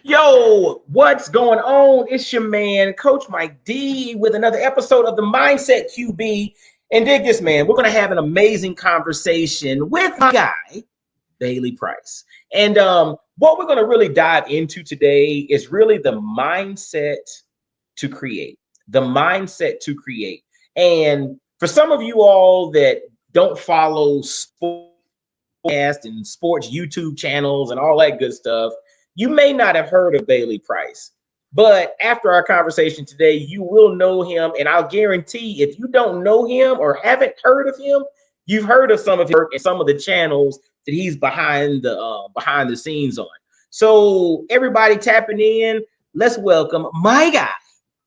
Yo, what's going on? It's your man, Coach Mike D, with another episode of the Mindset QB. And dig this, man, we're going to have an amazing conversation with my guy, Bailey Price. And what we're going to really dive into today is really the mindset to create. The mindset to create. And for some of you all that don't follow sports and sports YouTube channels and all that good stuff, you may not have heard of Bailey Price, but after our conversation today, you will know him. And I'll guarantee if you don't know him or haven't heard of him, you've heard of some of his work and some of the channels that he's behind the scenes on. So everybody tapping in, let's welcome my guy,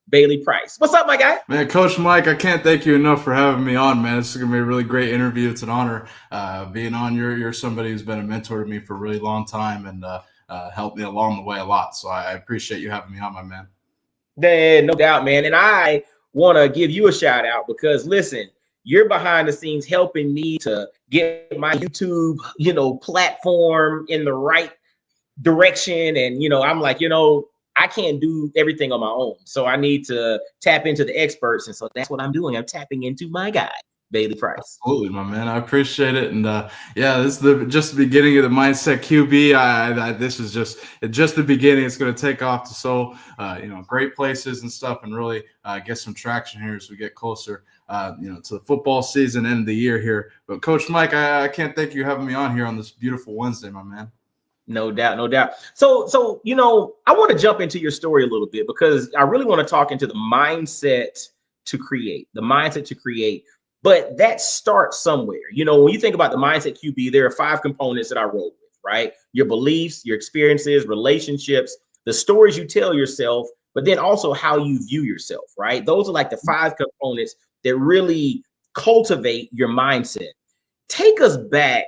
Bailey Price. What's up, my guy? Man, Coach Mike, I can't thank you enough for having me on, man. This is gonna be a really great interview. It's an honor being on. You're somebody who's been a mentor to me for a really long time and helped me along the way a lot. So I appreciate you having me on, my man. No doubt, man. And I want to give you a shout out because listen, you're behind the scenes helping me to get my YouTube, platform in the right direction. And, I'm like, I can't do everything on my own. So I need to tap into the experts. And so that's what I'm doing. I'm tapping into my guy, Bailey Price. Absolutely, my man. I appreciate it. And this is just the beginning of the Mindset QB. This is just the beginning. It's going to take off to great places and stuff and really get some traction here as we get closer, to the football season, end of the year here. But Coach Mike, I can't thank you for having me on here on this beautiful Wednesday, my man. No doubt, no doubt. So, I want to jump into your story a little bit because I really want to talk into the mindset to create, but that starts somewhere. When you think about the mindset QB, there are 5 components that I wrote with, right? Your beliefs, your experiences, relationships, the stories you tell yourself, but then also how you view yourself, right? Those are like the 5 components that really cultivate your mindset. Take us back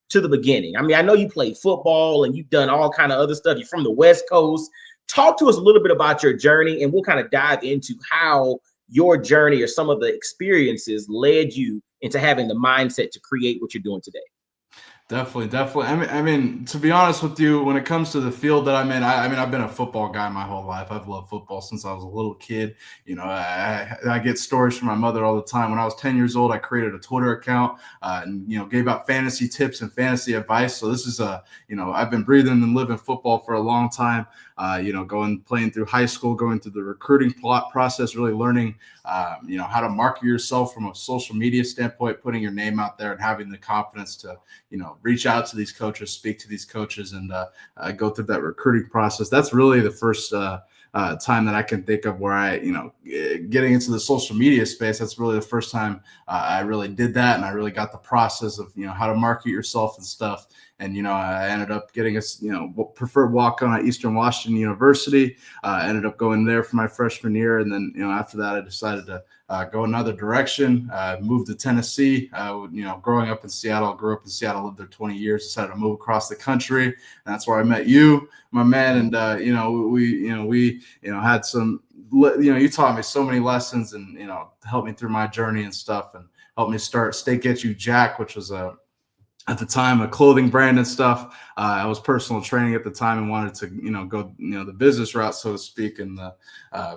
to the beginning. I mean, I know you played football and you've done all kind of other stuff. You're from the West Coast. Talk to us a little bit about your journey, and we'll kind of dive into how your journey or some of the experiences led you into having the mindset to create what you're doing today. Definitely. I mean, to be honest with you, when it comes to the field that I'm in, I've been a football guy my whole life. I've loved football since I was a little kid. I get stories from my mother all the time. When I was 10 years old, I created a Twitter account and gave out fantasy tips and fantasy advice. So this is I've been breathing and living football for a long time. Playing through high school, going through the recruiting process, really learning, how to market yourself from a social media standpoint, putting your name out there and having the confidence to, reach out to these coaches, speak to these coaches, and go through that recruiting process. That's really the first time that I can think of where I, getting into the social media space. That's really the first time I really did that, and I really got the process of, how to market yourself and stuff. And, I ended up getting a, preferred walk-on at Eastern Washington University. Ended up going there for my freshman year. And then, after that, I decided to go another direction, moved to Tennessee. Growing up in Seattle, grew up in Seattle, lived there 20 years, decided to move across the country. And that's where I met you, my man. And, we had some, you taught me so many lessons and, helped me through my journey and stuff and helped me start Get You Jack, which was at the time a clothing brand and stuff. I was personal training at the time and wanted to, go, the business route, so to speak, in the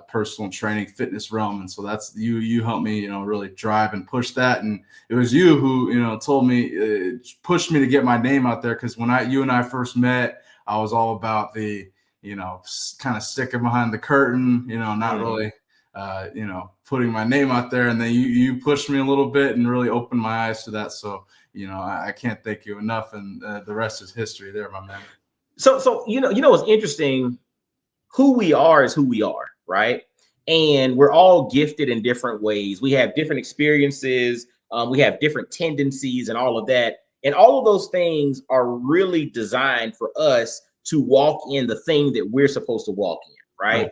personal training fitness realm. And so that's you helped me, really drive and push that. And it was you who, told me, pushed me to get my name out there. Cause when you and I first met, I was all about the, kind of sticking behind the curtain, not really, putting my name out there. And then you pushed me a little bit and really opened my eyes to that. So, I can't thank you enough, and the rest is history there, my man. So what's interesting, who we are is who we are, right? And we're all gifted in different ways. We have different experiences. We have different tendencies and all of that. And all of those things are really designed for us to walk in the thing that we're supposed to walk in, right?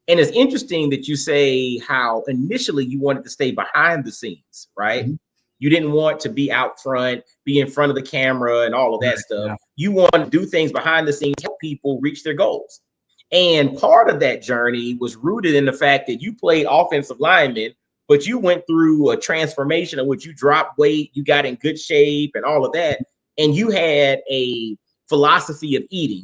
And it's interesting that you say how initially you wanted to stay behind the scenes, right? Mm-hmm. You didn't want to be out front, be in front of the camera and all of that stuff. Yeah. You want to do things behind the scenes, help people reach their goals. And part of that journey was rooted in the fact that you played offensive lineman, but you went through a transformation in which you dropped weight, you got in good shape and all of that. And you had a philosophy of eating,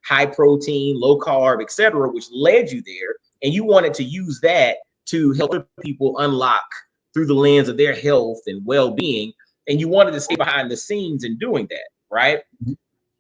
high protein, low carb, etc., which led you there. And you wanted to use that to help other people unlock through the lens of their health and well-being. And you wanted to stay behind the scenes in doing that, right?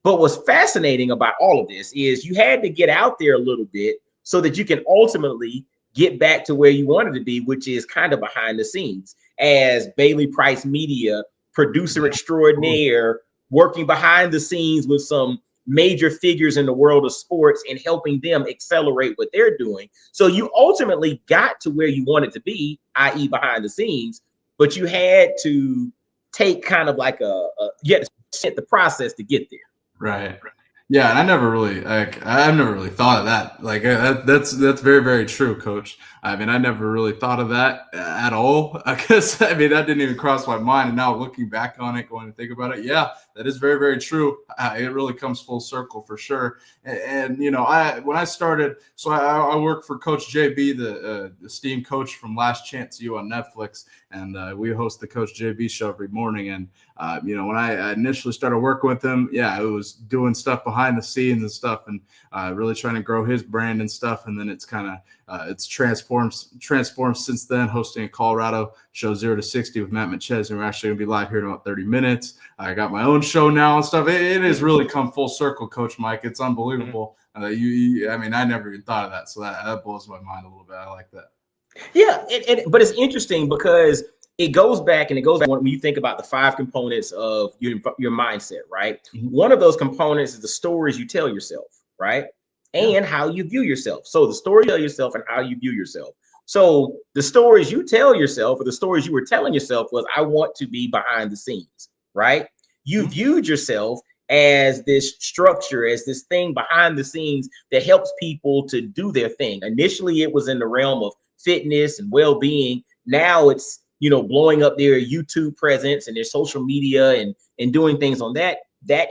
But what's fascinating about all of this is you had to get out there a little bit so that you can ultimately get back to where you wanted to be, which is kind of behind the scenes as Bailey Price Media, producer extraordinaire, working behind the scenes with some major figures in the world of sports and helping them accelerate what they're doing. So you ultimately got to where you wanted to be, i.e. behind the scenes, but you had to take kind of like you had to set the process to get there. Right. Yeah, and I've never really thought of that. Like that's very, very true, Coach. I mean, I never really thought of that at all. I guess I mean that didn't even cross my mind. And now looking back on it, going to think about it, yeah, that is very, very true. It really comes full circle for sure. And when I started, so I work for Coach JB, the esteemed coach from Last Chance U on Netflix, and we host the Coach JB show every morning. And when I initially started working with him, yeah, it was doing stuff behind the scenes and stuff, and really trying to grow his brand and stuff. And then it's kind of it's transformed since then, hosting a Colorado show 0 to 60 with Matt Michez, and we're actually gonna be live here in about 30 minutes. I got my own show now and stuff. It has really come full circle, Coach Mike. It's unbelievable. I mean, I never even thought of that, so that blows my mind a little bit. I like that. Yeah, but it's interesting because it goes back when you think about the 5 components of your mindset, right? One of those components is the stories you tell yourself, right? And how you view yourself. So the story you tell yourself and how you view yourself. So the stories you tell yourself, or the stories you were telling yourself, was I want to be behind the scenes, right? You viewed yourself as this structure, as this thing behind the scenes that helps people to do their thing. Initially, it was in the realm of fitness and well-being. Now it's blowing up their YouTube presence and their social media and doing things on that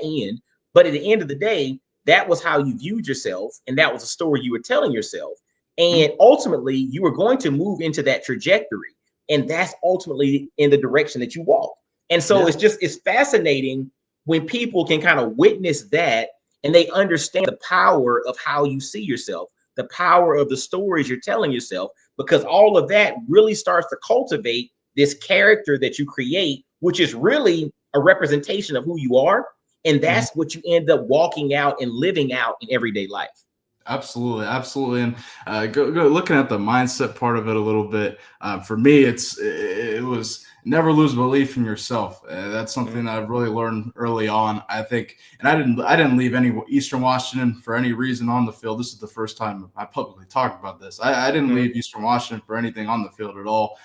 end. But at the end of the day, that was how you viewed yourself, and that was a story you were telling yourself. And ultimately, you were going to move into that trajectory, and that's ultimately in the direction that you walk. And so it's fascinating when people can kind of witness that and they understand the power of how you see yourself, the power of the stories you're telling yourself, because all of that really starts to cultivate this character that you create, which is really a representation of who you are. And that's what you end up walking out and living out in everyday life. Absolutely. And go looking at the mindset part of it a little bit. For me, it was never lose belief in yourself. That's something that I've really learned early on, I think. And I didn't leave any Eastern Washington for any reason on the field. This is the first time I publicly talked about this. I didn't leave Eastern Washington for anything on the field at all.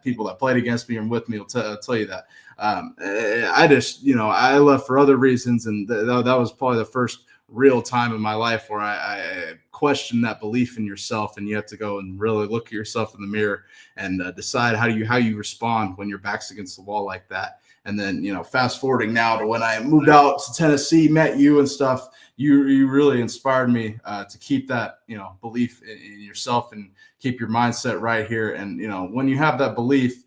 People that played against me and with me will tell you that. I just, I left for other reasons, and that was probably the first real time in my life where I question that belief in yourself, and you have to go and really look at yourself in the mirror and decide how you respond when your back's against the wall like that. And then, fast forwarding now to when I moved out to Tennessee, met you and stuff, you really inspired me to keep that, belief in yourself and keep your mindset right here. And, when you have that belief,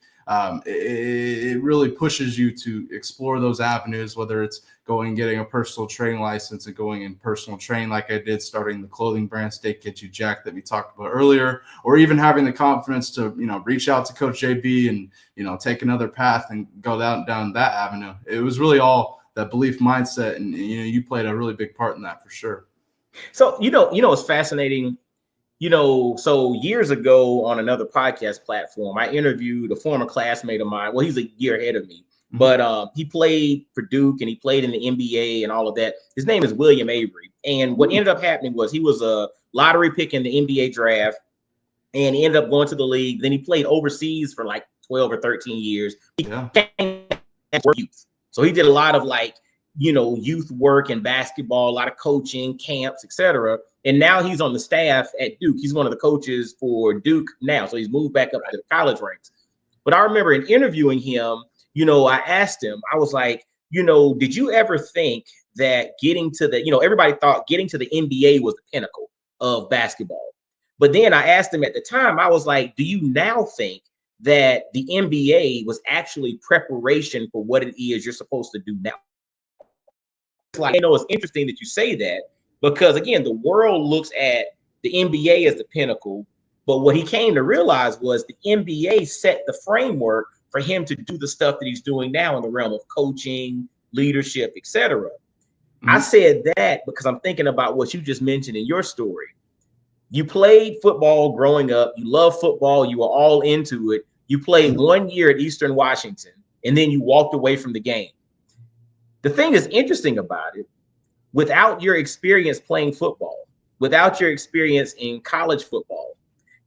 it really pushes you to explore those avenues, whether it's going and getting a personal training license and going in personal training like I did, starting the clothing brand Steak Get You Jack that we talked about earlier, or even having the confidence to, reach out to Coach JB and, take another path and go down that avenue. It was really all that belief mindset. And, you played a really big part in that for sure. So, it's fascinating. So years ago on another podcast platform, I interviewed a former classmate of mine. Well, he's a year ahead of me, but he played for Duke and he played in the NBA and all of that. His name is William Avery. And what ended up happening was he was a lottery pick in the NBA draft and he ended up going to the league. Then he played overseas for like 12 or 13 years. So he did a lot of youth work and basketball, a lot of coaching, camps, etc. And now he's on the staff at Duke. He's one of the coaches for Duke now. So he's moved back up to the college ranks. But I remember in interviewing him, I asked him, I was like, did you ever think that getting to the, everybody thought getting to the NBA was the pinnacle of basketball. But then I asked him at the time, I was like, do you now think that the NBA was actually preparation for what it is you're supposed to do now? like, I know it's interesting that you say that because, again, the world looks at the NBA as the pinnacle. But what he came to realize was the NBA set the framework for him to do the stuff that he's doing now in the realm of coaching, leadership, etc. I said that because I'm thinking about what you just mentioned in your story. You played football growing up. You love football. You were all into it. You played 1 year at Eastern Washington, and then you walked away from the game. The thing that's interesting about it, without your experience playing football, without your experience in college football,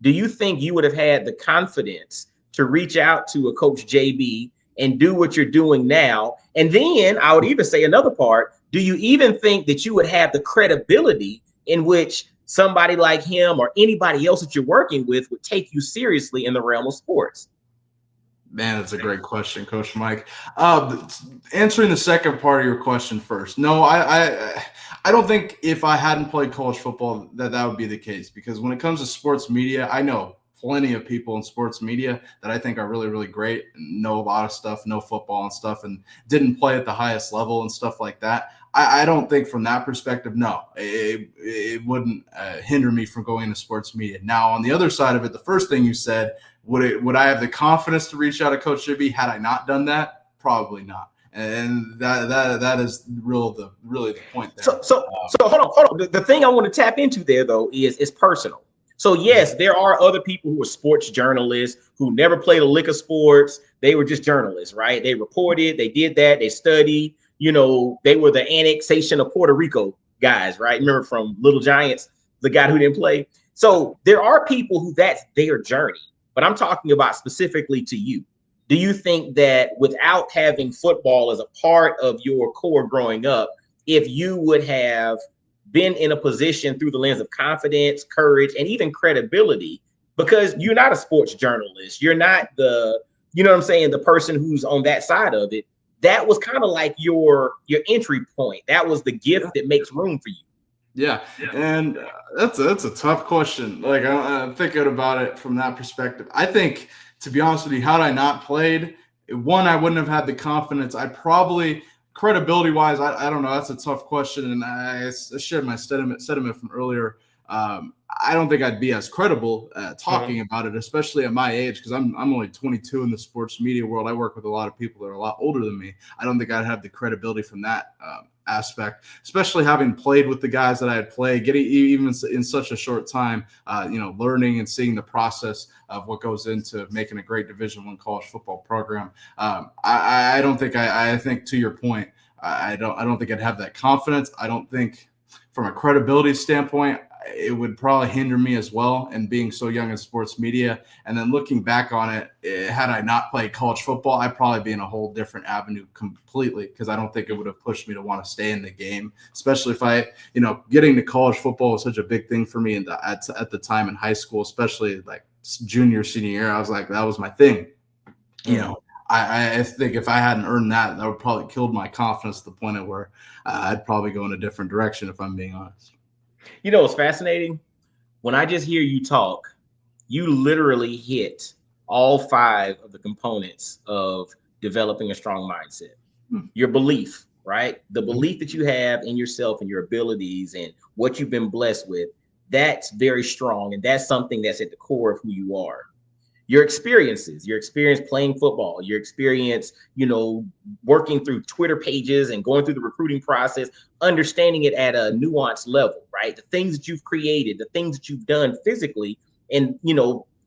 do you think you would have had the confidence to reach out to a Coach JB and do what you're doing now? And then I would even say another part, do you even think that you would have the credibility in which somebody like him or anybody else that you're working with would take you seriously in the realm of sports? Man, that's a great question, Coach Mike. Answering the second part of your question first. No, I don't think if I hadn't played college football that would be the case, because when it comes to sports media, I know plenty of people in sports media that I think are really, really great and know a lot of stuff, know football and stuff, and didn't play at the highest level and stuff like that. I don't think from that perspective, no, it wouldn't hinder me from going into sports media. Now, on the other side of it, the first thing you said, would I have the confidence to reach out to Coach Jibby had I not done that? Probably not. And that is really the point there. So hold on. The thing I want to tap into there though is personal. So yes, there are other people who are sports journalists who never played a lick of sports. They were just journalists, right? They reported, they did that, they studied. They were the annexation of Puerto Rico guys, right? Remember from Little Giants, the guy who didn't play. So there are people who that's their journey, but I'm talking about specifically to you. Do you think that without having football as a part of your core growing up, if you would have been in a position through the lens of confidence, courage, and even credibility, because you're not a sports journalist, you're not the person who's on that side of it, that was kind of like your entry point. That was the gift that makes room for you. Yeah, and that's a tough question. Like I'm thinking about it from that perspective. I think, to be honest with you, had I not played, one, I wouldn't have had the confidence. I probably, credibility-wise, I don't know. That's a tough question, and I shared my sentiment from earlier. I don't think I'd be as credible talking about it, especially at my age, because I'm only 22 in the sports media world. I work with a lot of people that are a lot older than me. I don't think I'd have the credibility from that aspect, especially having played with the guys that I had played, getting even in such a short time, learning and seeing the process of what goes into making a great Division I college football program. I don't think I think, to your point, I don't think I'd have that confidence. I don't think from a credibility standpoint, it would probably hinder me as well, and being so young in sports media. And then looking back on it, had I not played college football, I'd probably be in a whole different avenue completely, because I don't think it would have pushed me to want to stay in the game, especially if getting to college football was such a big thing for me at the time in high school, especially like junior, senior year. I was like, that was my thing. I think if I hadn't earned that would probably killed my confidence to the point of where I'd probably go in a different direction, if I'm being honest. It's fascinating. When I just hear you talk, you literally hit all 5 of the components of developing a strong mindset. Your belief, right? The belief that you have in yourself and your abilities and what you've been blessed with, that's very strong. And that's something that's at the core of who you are. Your experience playing football, your experience, working through Twitter pages and going through the recruiting process, understanding it at a nuanced level, right? The things that you've created, the things that you've done physically, and,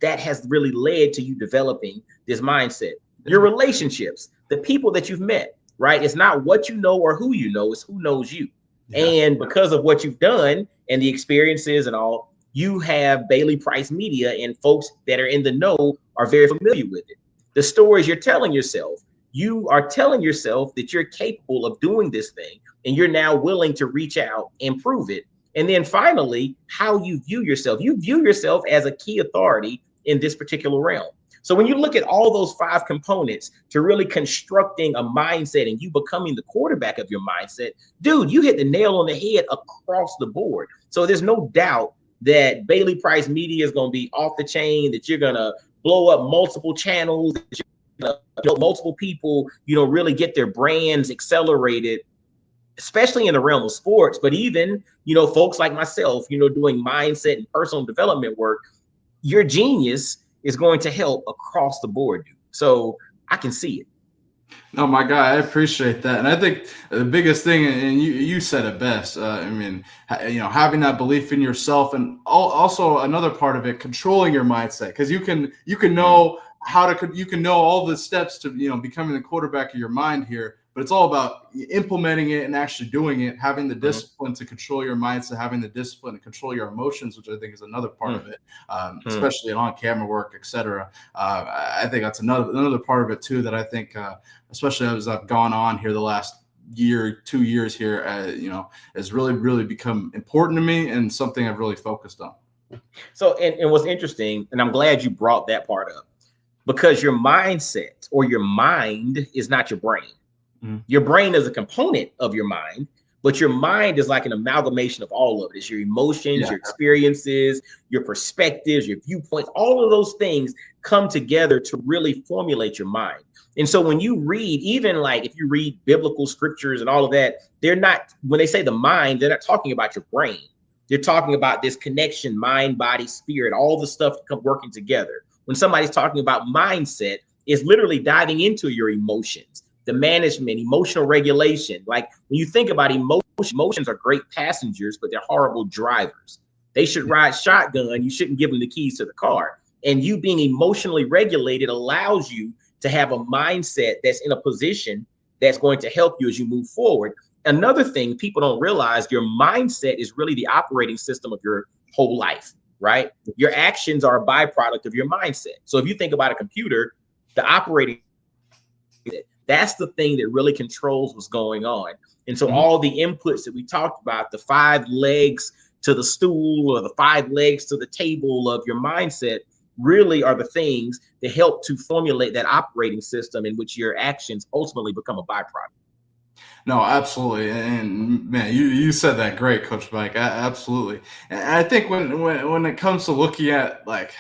that has really led to you developing this mindset. Your relationships, the people that you've met, right? It's not what you know or who you know, it's who knows you. Yeah. And because of what you've done and the experiences and all, you have Bailey Price Media, and folks that are in the know are very familiar with it. The stories you're telling yourself, you are telling yourself that you're capable of doing this thing, and you're now willing to reach out and prove it. And then finally, how you view yourself. You view yourself as a key authority in this particular realm. So when you look at all those 5 components to really constructing a mindset and you becoming the quarterback of your mindset, dude, you hit the nail on the head across the board. So there's no doubt that Bailey Price Media is going to be off the chain, that you're going to blow up multiple channels, that multiple people, really get their brands accelerated. especially in the realm of sports, but even, folks like myself, doing mindset and personal development work, your genius is going to help across the board, dude. So I can see it. No, my guy, I appreciate that, and I think the biggest thing, and you said it best. Having that belief in yourself, and also another part of it, controlling your mindset, because you can know you can know all the steps to becoming the quarterback of your mind here, but it's all about implementing it and actually doing it, having the discipline to control your mindset, having the discipline to control your emotions, which I think is another part of it, especially in on-camera work, etc. I think that's another part of it too that I think, especially as I've gone on here the last year, 2 years here, has really, really become important to me and something I've really focused on. So, and what's interesting, and I'm glad you brought that part up, because your mindset or your mind is not your brain. Your brain is a component of your mind, but your mind is like an amalgamation of all of it. It's your emotions, your experiences, your perspectives, your viewpoints, all of those things come together to really formulate your mind. And so when you read, even like if you read biblical scriptures and all of that, when they say the mind, they're not talking about your brain. They're talking about this connection, mind, body, spirit, all the stuff working together. When somebody's talking about mindset, it's literally diving into your emotions, the management, emotional regulation. Like when you think about emotions are great passengers, but they're horrible drivers. They should ride shotgun. You shouldn't give them the keys to the car. And you being emotionally regulated allows you to have a mindset that's in a position that's going to help you as you move forward. Another thing people don't realize, your mindset is really the operating system of your whole life, right? Your actions are a byproduct of your mindset. So if you think about a computer, the operating, that's the thing that really controls what's going on. And so all the inputs that we talked about, the 5 legs to the stool or the 5 legs to the table of your mindset, really are the things that help to formulate that operating system in which your actions ultimately become a byproduct. No, absolutely. And man, you said that great, Coach Mike. Absolutely. And I think when it comes to looking at, like,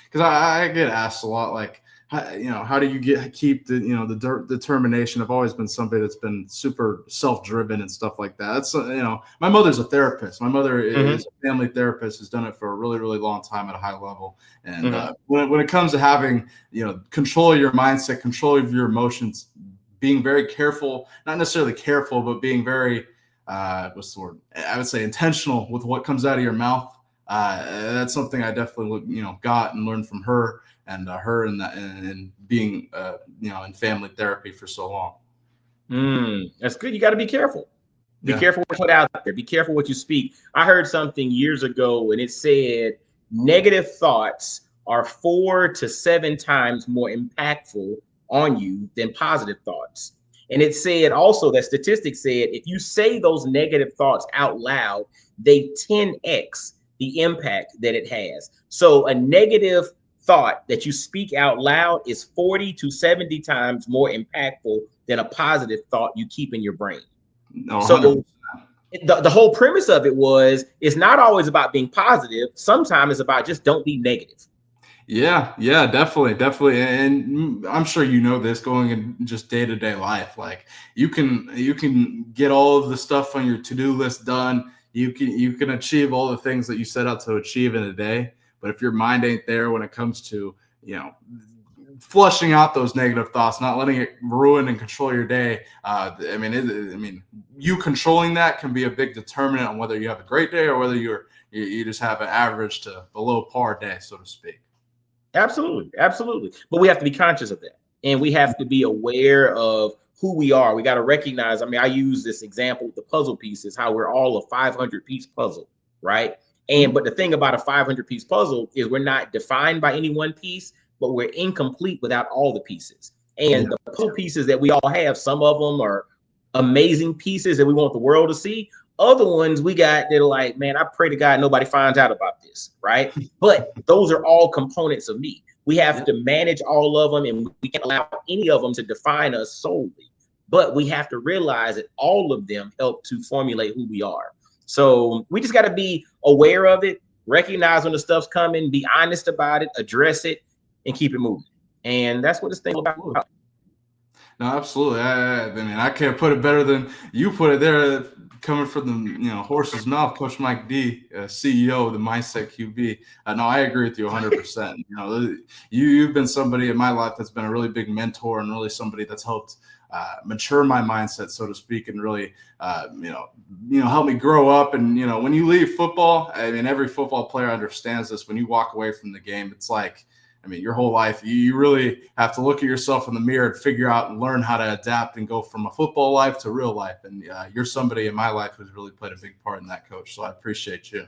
because I get asked a lot, like, how do you keep the determination? I've always been somebody that's been super self-driven and stuff like that. That's my mother's a therapist. My mother is a family therapist, has done it for a really, really long time at a high level. And when it comes to having control of your mindset, control of your emotions, being very careful, not necessarily careful, but being very what's the word? I would say intentional with what comes out of your mouth. That's something I definitely got and learned from her. And and being in family therapy for so long. That's good. You got to be careful. Be careful what you put out there. Be careful what you speak. I heard something years ago, and it said negative thoughts are 4 to 7 times more impactful on you than positive thoughts. And it said also, that statistic said, if you say those negative thoughts out loud, they 10x the impact that it has. So a negative thought that you speak out loud is 40 to 70 times more impactful than a positive thought you keep in your brain. No, so the whole premise of it was, it's not always about being positive. Sometimes it's about just don't be negative. Yeah, definitely. And I'm sure this going in just day-to-day life. Like you can get all of the stuff on your to-do list done. You can achieve all the things that you set out to achieve in a day. But if your mind ain't there when it comes to, flushing out those negative thoughts, not letting it ruin and control your day, you controlling that can be a big determinant on whether you have a great day or whether you just have an average to below par day, so to speak. Absolutely. But we have to be conscious of that. And we have to be aware of who we are. We got to recognize, I use this example with the puzzle pieces, how we're all a 500-piece puzzle, right? But the thing about a 500-piece puzzle is we're not defined by any one piece, but we're incomplete without all the pieces. And the puzzle pieces that we all have, some of them are amazing pieces that we want the world to see. Other ones we got that are like, man, I pray to God nobody finds out about this, right? But those are all components of me. We have to manage all of them, and we can't allow any of them to define us solely. But we have to realize that all of them help to formulate who we are. So we just got to be aware of it, recognize when the stuff's coming, be honest about it, address it, and keep it moving. And that's what this thing is about. No, absolutely. I mean, I can't put it better than you put it there. Coming from the horse's mouth, Coach Mike D, CEO of the Mindset QB. No, I agree with you 100%. You've been somebody in my life that's been a really big mentor and really somebody that's helped mature my mindset, so to speak, and really help me grow up. And when you leave football, I mean, every football player understands this. When you walk away from the game, it's like, I mean, your whole life, you really have to look at yourself in the mirror and figure out and learn how to adapt and go from a football life to real life. And you're somebody in my life who's really played a big part in that, Coach. So I appreciate you.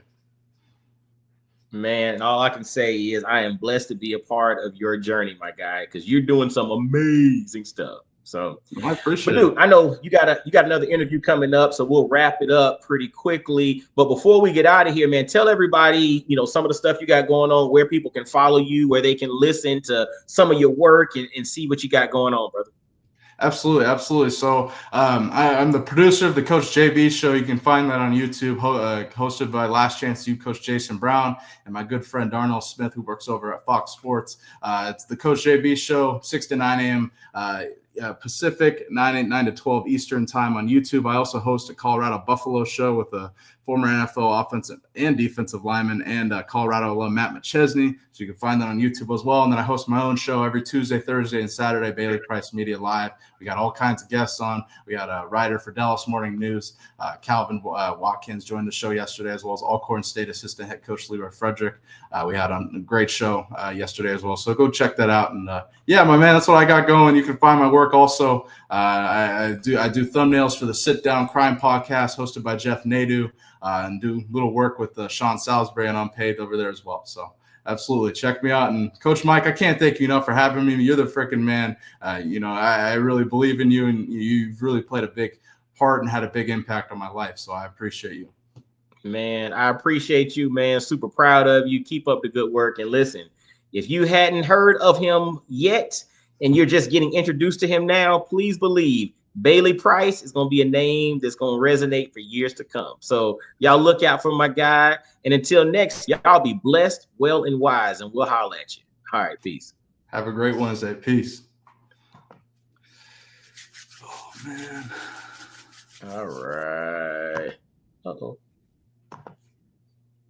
Man, all I can say is I am blessed to be a part of your journey, my guy, because you're doing some amazing stuff. So, I appreciate but dude, it. I know you got another interview coming up, so we'll wrap it up pretty quickly. But before we get out of here, man, tell everybody, some of the stuff you got going on, where people can follow you, where they can listen to some of your work and see what you got going on, brother. Absolutely, absolutely. So I'm the producer of the Coach JB Show. You can find that on YouTube, hosted by Last Chance You, Coach Jason Brown, and my good friend Darnell Smith, who works over at Fox Sports. It's the Coach JB Show, 6 to 9 a.m. Pacific, 9 to 12 Eastern time on YouTube. I also host a Colorado Buffalo show with a former NFL offensive and defensive lineman and Colorado alum Matt McChesney. So you can find that on YouTube as well. And then I host my own show every Tuesday, Thursday, and Saturday, Bailey Price Media Live. We got all kinds of guests on. We got a writer for Dallas Morning News, Calvin Watkins joined the show yesterday, as well as Alcorn State assistant head coach Leroy Frederick. We had a great show yesterday as well. So go check that out. And yeah, my man, that's what I got going. You can find my work also. I do thumbnails for the Sit Down Crime podcast hosted by Jeff Nadu, and do little work with Sean Salisbury and Unpaid over there as well. So absolutely check me out. And Coach Mike, I can't thank you enough for having me. You're the freaking man. I really believe in you, and you've really played a big part and had a big impact on my life. So I appreciate you. Man, I appreciate you, man. Super proud of you. Keep up the good work. And listen, if you hadn't heard of him yet and you're just getting introduced to him now, please believe Bailey Price is going to be a name that's going to resonate for years to come. So y'all look out for my guy. And until next, y'all be blessed, well, and wise, and we'll holler at you. All right, peace. Have a great Wednesday. Peace. Oh, man. All right. Uh-oh.